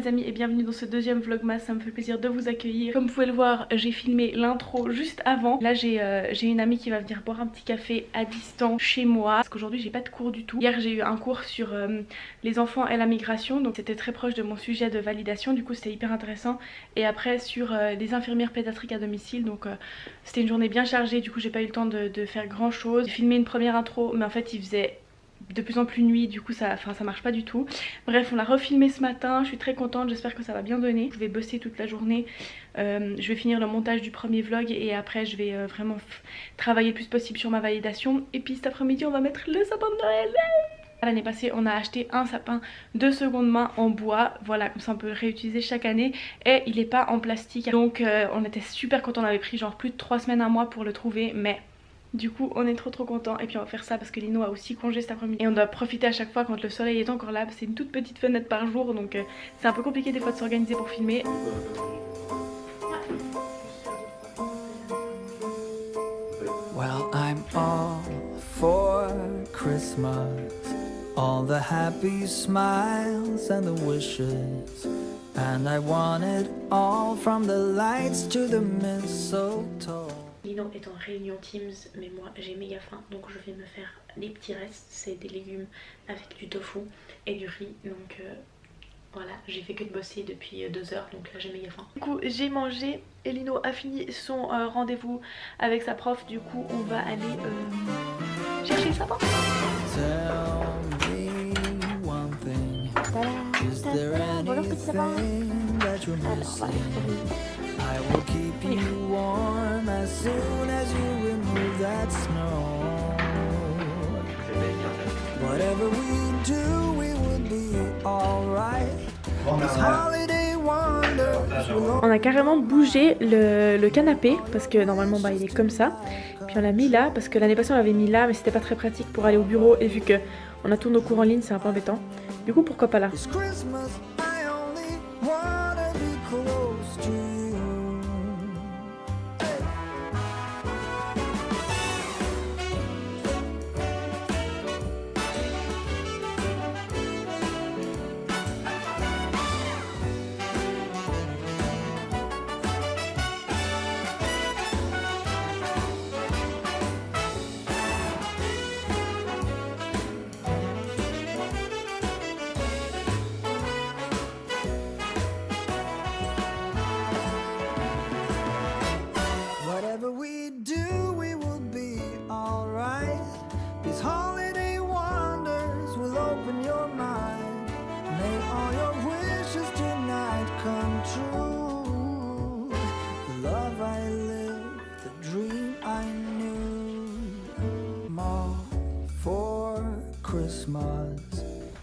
les amis et bienvenue dans ce deuxième vlogmas, ça me fait plaisir de vous accueillir. Comme vous pouvez le voir, j'ai filmé l'intro juste avant. Là j'ai une amie qui va venir boire un petit café à distance chez moi. Parce qu'aujourd'hui j'ai pas de cours du tout. Hier j'ai eu un cours sur les enfants et la migration, donc c'était très proche de mon sujet de validation, du coup c'était hyper intéressant. Et après sur les infirmières pédiatriques à domicile, donc c'était une journée bien chargée, du coup j'ai pas eu le temps de faire grand chose. J'ai filmé une première intro mais en fait il faisait de plus en plus nuit, du coup ça marche pas du tout. Bref, on l'a refilmé ce matin, je suis très contente, j'espère que ça va bien donner. Je vais bosser toute la journée, je vais finir le montage du premier vlog et après je vais vraiment travailler le plus possible sur ma validation. Et puis cet après-midi on va mettre le sapin de Noël. L'année passée on a acheté un sapin de seconde main en bois, voilà, comme ça on peut le réutiliser chaque année et il est pas en plastique. Donc on était super contents, on avait pris genre plus de 3 semaines, un mois pour le trouver, mais du coup on est trop contents. Et puis on va faire ça parce que Lino a aussi congé cet après-midi et on doit profiter à chaque fois quand le soleil est encore là. C'est une toute petite fenêtre par jour, donc c'est un peu compliqué des fois de s'organiser pour filmer. Well, I'm all for Christmas, all the happy smiles and the wishes, and I want it all from the lights to the mistletoe. Lino est en réunion Teams, mais moi j'ai méga faim, donc je vais me faire des petits restes. C'est des légumes avec du tofu et du riz, donc voilà, j'ai fait que de bosser depuis 2 heures, donc là j'ai méga faim. Du coup j'ai mangé et Lino a fini son rendez-vous avec sa prof, du coup on va aller chercher le sapin. Tell me one thing, is there anything that you're missing? I will keep you warm as soon as you remove that snow. Whatever we do, we will be alright. This holiday wonders will. On a carrément bougé le canapé parce que normalement bah, il est comme ça. Puis on l'a mis là parce que l'année passée on l'avait mis là, mais c'était pas très pratique pour aller au bureau et vu que on a tous nos cours en ligne c'est un peu embêtant. Du coup pourquoi pas là. This Christmas, I only wanna be close to you. Whatever we do, we will be alright. These holiday wonders will open your mind. May all your wishes tonight come true. The love I live, the dream I knew. I'm all for Christmas.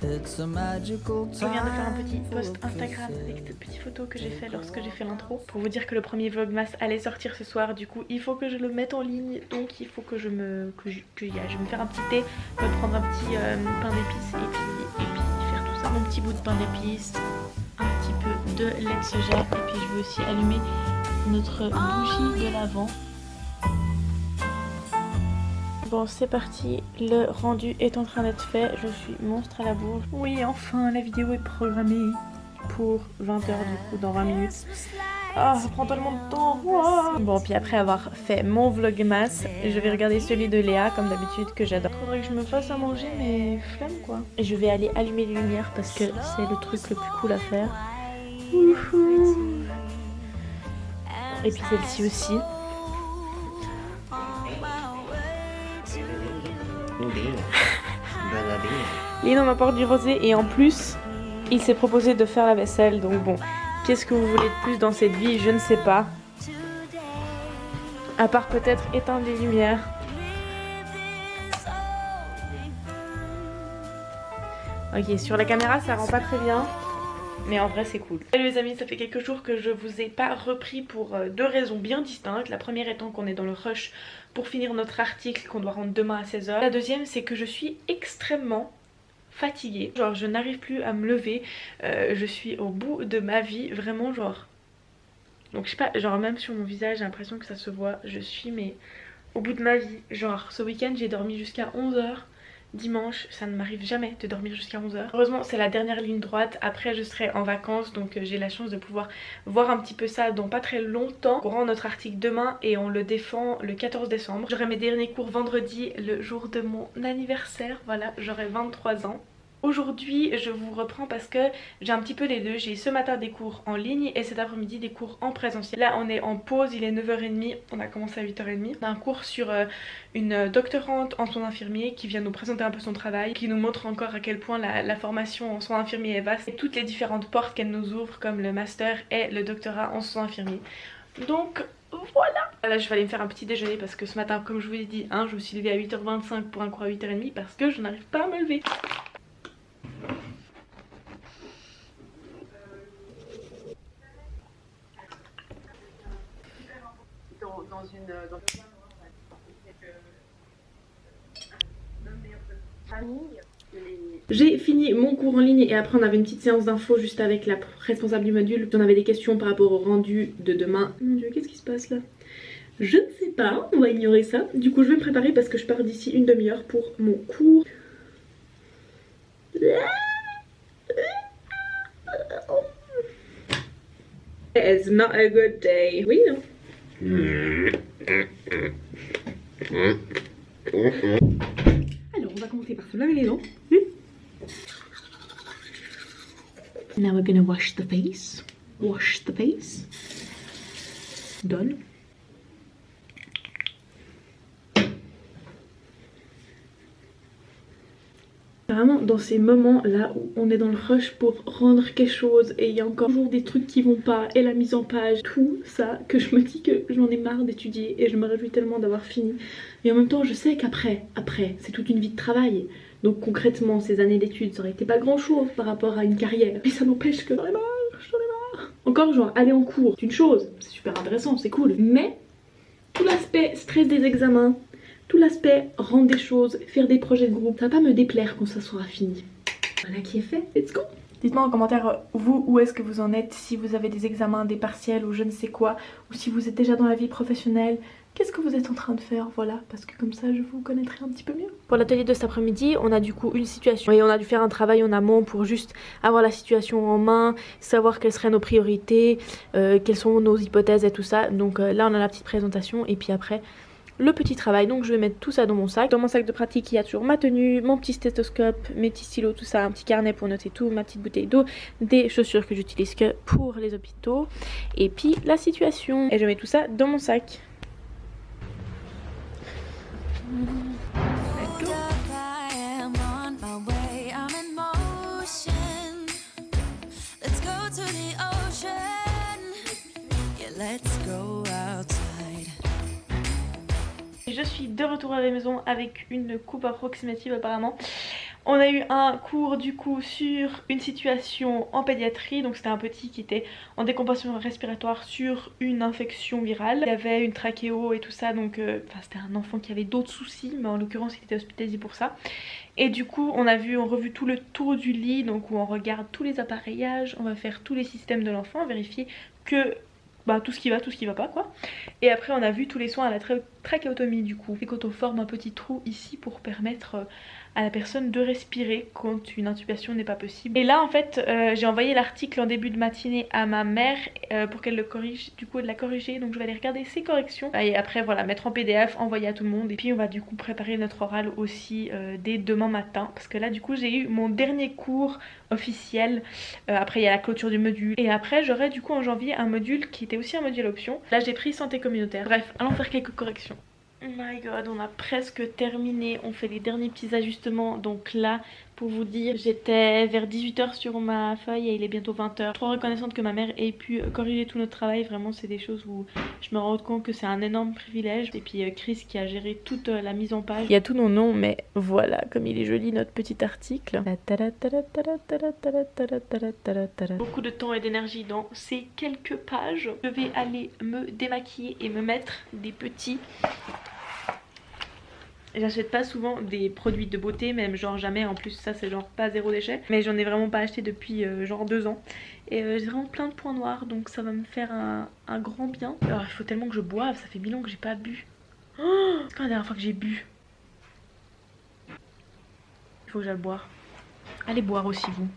It's a magical Je time. viens de faire un petit post Instagram avec cette petite photo que j'ai fait lorsque j'ai fait l'intro pour vous dire que le premier vlogmas allait sortir ce soir. Du coup il faut que je le mette en ligne, donc il faut que je vais me faire un petit thé, me prendre un petit pain d'épices et puis faire tout ça. Mon petit bout de pain d'épices, un petit peu de lait de soja et puis je vais aussi allumer notre bougie de l'avant. Bon c'est parti, le rendu est en train d'être fait, je suis monstre à la bourre. Oui enfin la vidéo est programmée pour 20 h du coup dans 20 minutes. Ah ça prend tellement de temps. Wow. Bon puis après avoir fait mon vlogmas, je vais regarder celui de Léa comme d'habitude que j'adore. Faudrait que je me fasse à manger mais flemme quoi. Et je vais aller allumer les lumières parce que c'est le truc le plus cool à faire. Wouhou. Et puis celle-ci aussi. Lino m'apporte du rosé et en plus il s'est proposé de faire la vaisselle, donc bon, qu'est-ce que vous voulez de plus dans cette vie, je ne sais pas. À part peut-être éteindre les lumières. Ok, sur la caméra ça rend pas très bien, mais en vrai c'est cool. Salut les amis, ça fait quelques jours que je vous ai pas repris pour 2 raisons bien distinctes. La première étant qu'on est dans le rush pour finir notre article qu'on doit rendre demain à 16 h. La deuxième c'est que je suis extrêmement fatiguée, genre je n'arrive plus à me lever, je suis au bout de ma vie, vraiment genre, donc je sais pas, genre même sur mon visage j'ai l'impression que ça se voit, je suis mais au bout de ma vie, genre ce week-end j'ai dormi jusqu'à 11 h, dimanche, ça ne m'arrive jamais de dormir jusqu'à 11h. Heureusement c'est la dernière ligne droite, après je serai en vacances donc j'ai la chance de pouvoir voir un petit peu ça dans pas très longtemps. On rend notre article demain et on le défend le 14 décembre. J'aurai mes derniers cours vendredi, le jour de mon anniversaire, voilà, j'aurai 23 ans. Aujourd'hui je vous reprends parce que j'ai un petit peu les deux. J'ai ce matin des cours en ligne et cet après-midi des cours en présentiel. Là on est en pause, il est 9h30, on a commencé à 8h30. On a un cours sur une doctorante en soins infirmiers qui vient nous présenter un peu son travail, qui nous montre encore à quel point la formation en soins infirmiers est vaste et toutes les différentes portes qu'elle nous ouvre comme le master et le doctorat en soins infirmiers. Donc voilà. Là je vais aller me faire un petit déjeuner parce que ce matin comme je vous l'ai dit, hein, je me suis levée à 8h25 pour un cours à 8h30 parce que je n'arrive pas à me lever. J'ai fini mon cours en ligne et après on avait une petite séance d'info juste avec la responsable du module. On avait des questions par rapport au rendu de demain. Mon dieu, qu'est-ce qui se passe là? Je ne sais pas, on va ignorer ça. Du coup je vais me préparer parce que je pars d'ici une demi-heure pour mon cours. It's not a good day. Oui, non? Alors on va commencer par se laver les dents. Now we're gonna wash the face. Wash the face. Done. Vraiment dans ces moments là où on est dans le rush pour rendre quelque chose et il y a encore toujours des trucs qui vont pas et la mise en page, tout ça, que je me dis que j'en ai marre d'étudier et je me réjouis tellement d'avoir fini. Et en même temps je sais qu'après c'est toute une vie de travail. Donc concrètement ces années d'études ça aurait été pas grand chose par rapport à une carrière. Mais ça n'empêche que j'en ai marre. Encore genre aller en cours c'est une chose, c'est super intéressant, c'est cool. Mais tout l'aspect stress des examens, tout l'aspect rendre des choses, faire des projets de groupe, ça va pas me déplaire quand ça sera fini. Voilà qui est fait, let's go. Dites-moi en commentaire vous où est-ce que vous en êtes, si vous avez des examens, des partiels ou je ne sais quoi, ou si vous êtes déjà dans la vie professionnelle, qu'est-ce que vous êtes en train de faire, voilà, parce que comme ça je vous connaîtrai un petit peu mieux. Pour l'atelier de cet après-midi, on a du coup une situation et on a dû faire un travail en amont pour juste avoir la situation en main, savoir quelles seraient nos priorités, quelles sont nos hypothèses et tout ça. Donc là on a la petite présentation et puis après le petit travail. Donc je vais mettre tout ça dans mon sac. Dans mon sac de pratique il y a toujours ma tenue, mon petit stéthoscope, mes petits stylos, tout ça, un petit carnet pour noter tout, ma petite bouteille d'eau, des chaussures que j'utilise que pour les hôpitaux et puis la situation. Et je mets tout ça dans mon sac. Je suis de retour à la maison avec une coupe approximative apparemment. On a eu un cours du coup sur une situation en pédiatrie, donc c'était un petit qui était en décompensation respiratoire sur une infection virale. Il y avait une trachéo et tout ça, donc c'était un enfant qui avait d'autres soucis, mais en l'occurrence il était hospitalisé pour ça. Et du coup on a revu tout le tour du lit, donc où on regarde tous les appareillages, on va faire tous les systèmes de l'enfant, vérifier que tout ce qui va, tout ce qui va pas quoi. Et après on a vu tous les soins à la trachéotomie du coup. Et quand on forme un petit trou ici pour permettre à la personne de respirer quand une intubation n'est pas possible. Et là en fait j'ai envoyé l'article en début de matinée à ma mère pour qu'elle le corrige, du coup de la corriger, donc je vais aller regarder ses corrections et après voilà mettre en PDF, envoyer à tout le monde et puis on va du coup préparer notre oral aussi dès demain matin parce que là du coup j'ai eu mon dernier cours officiel, après il y a la clôture du module et après j'aurai du coup en janvier un module qui était aussi un module option. Là j'ai pris santé communautaire, bref allons faire quelques corrections. Oh my god, on a presque terminé, on fait les derniers petits ajustements. Donc là, pour vous dire, j'étais vers 18h sur ma feuille et il est bientôt 20h. Trop reconnaissante que ma mère ait pu corriger tout notre travail. Vraiment, c'est des choses où je me rends compte que c'est un énorme privilège. Et puis Chris qui a géré toute la mise en page. Il y a tous nos noms, mais voilà, comme il est joli notre petit article. Beaucoup de temps et d'énergie dans ces quelques pages. Je vais aller me démaquiller et me mettre des petits... J'achète pas souvent des produits de beauté, même genre jamais, en plus ça c'est genre pas zéro déchet. Mais j'en ai vraiment pas acheté depuis genre 2 ans. Et j'ai vraiment plein de points noirs, donc ça va me faire un grand bien. Alors il faut tellement que je boive, ça fait 1000 ans que j'ai pas bu. Oh, c'est quand la dernière fois que j'ai bu? faut que j'aille boire. Allez boire aussi vous.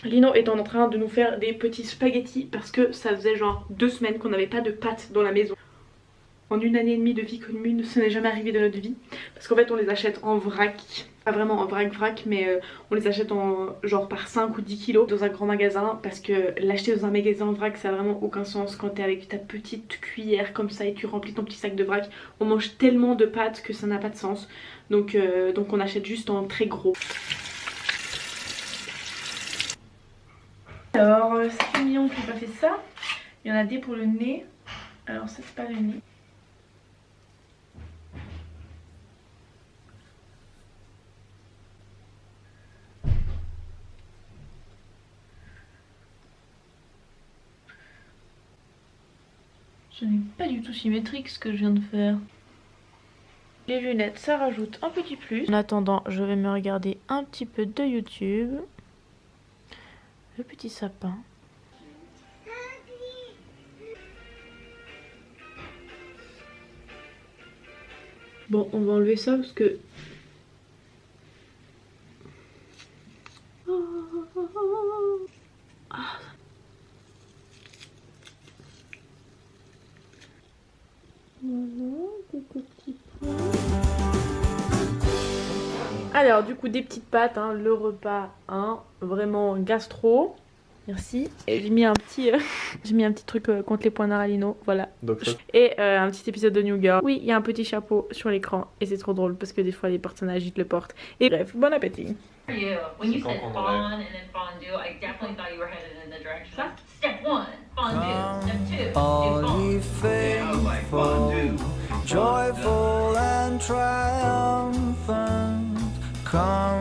Lino est en train de nous faire des petits spaghettis parce que ça faisait genre 2 semaines qu'on n'avait pas de pâtes dans la maison. En 1 année et demie de vie commune, ça n'est jamais arrivé de notre vie. Parce qu'en fait on les achète en vrac. Pas vraiment en vrac mais on les achète en genre par 5 ou 10 kilos dans un grand magasin. Parce que l'acheter dans un magasin en vrac ça a vraiment aucun sens. Quand t'es avec ta petite cuillère comme ça et tu remplis ton petit sac de vrac, on mange tellement de pâtes que ça n'a pas de sens. Donc on achète juste en très gros. Alors c'est mignon qui n'a pas fait ça. Il y en a des pour le nez. Alors ça c'est pas le nez. Ce n'est pas du tout symétrique ce que je viens de faire. Les lunettes ça rajoute un petit plus. En attendant je vais me regarder un petit peu de YouTube. Le petit sapin. Bon, on va enlever ça parce que... Ah. Alors du coup des petites pâtes, hein, le repas, hein, vraiment gastro. Merci. Et j'ai mis un petit j'ai mis un petit truc contre les points à Lino, voilà. Et un petit épisode de New Girl. Oui, il y a un petit chapeau sur l'écran et c'est trop drôle parce que des fois les personnages ils le portent. Et bref, bon appétit. When you said fawn and then fondue, I definitely thought you were headed in the direction of step 1, fondue, step 2, All ye faithful, joyful and triumphant, come